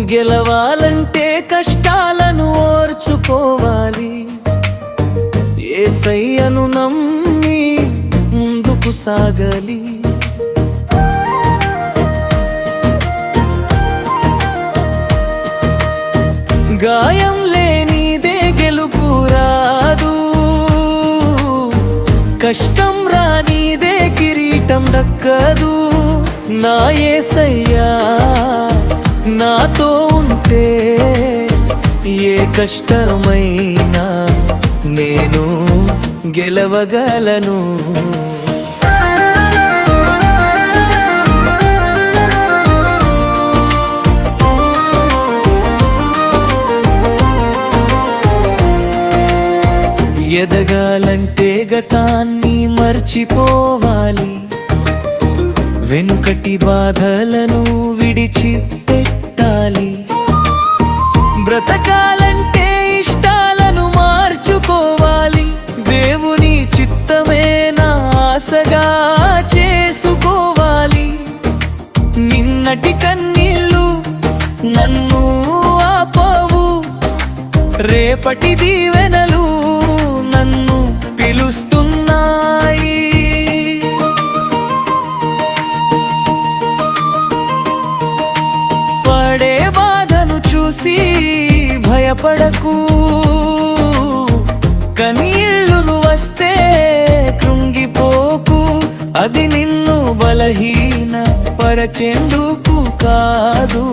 గెలవాలంటే కష్టాలను ఓర్చుకోవాలి, యేసయ్యను నమ్మి ముందుకు సాగాలి. గాయం లేనిదే గెలుపు రాదు, కష్టం రానిదే కిరీటం దక్కదు. నా యేసయ్యా నాతో ఉంటే ఏ కష్టమైనా నేను గెలవగలను. ఎదగాలంటే గతాన్ని మర్చిపోవాలి, వెనుకటి బాధలను విడిచిపెట్టాలి. బ్రతకాలంటే ఇష్టాలను మార్చుకోవాలి, దేవుని చిత్తమే నా ఆశగా చేసుకోవాలి. నిన్నటి కన్నీళ్ళు నన్ను ఆపవు, రేపటి దీవెనలు నన్ను పిలుస్తున్నాయి. పడే బాధను చూసి భయపడకు, కన్నీళ్లు వస్తే కృంగిపోకు. అది నిన్ను బలహీన పరచేందుకు కాదు,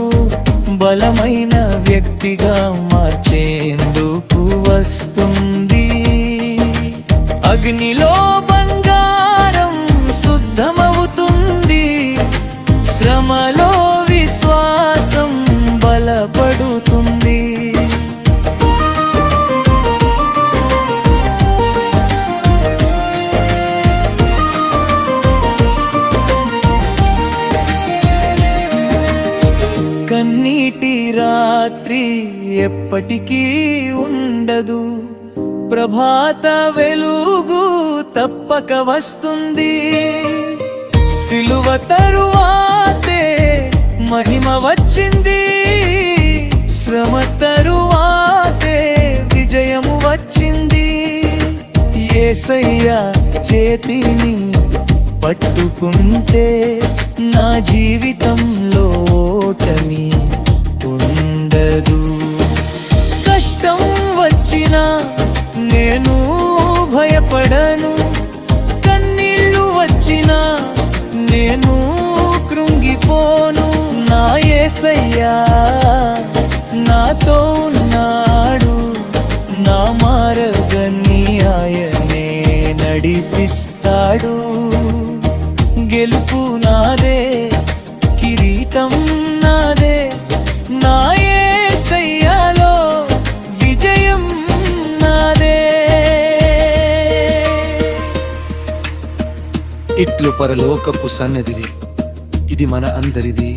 బలమైన వ్యక్తిగా మార్చేందుకు వస్తుంది. అగ్నిలో బంగారం శుద్ధమవుతుంది, శ్రమలో విశ్వాసం బలపడుతుంది. కన్నీటి రాత్రి ఎప్పటికీ ఉండదు, ప్రభాత వెలుగు తప్పక వస్తుంది. సిలువ తరువాతే మహిమ వచ్చింది, శ్రమ తరువాతే విజయము వచ్చింది. యేసయ్య చేతిని పట్టుకుంటే నా జీవితంలో ఓటమి ఉండదు. కష్టం వచ్చినా నేను భయపడను, కన్నీళ్ళు వచ్చినా నేను కృంగిపోను. నా యేసయ్యా నాతో ఉన్నాడు, నా మార్గాన్ని ఆయనే నడిపిస్తాడు. గెలుపు నాదే, కిరీటం నాదే, నా యేసయ్యాలో విజయం నాదే. ఇట్లు పరలోకపు సన్నిధిది, ఇది మన అందరిది.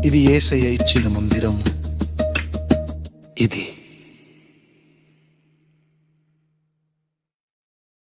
ఇది యేసయ్య ఇచ్చిన మందిరం ఇది.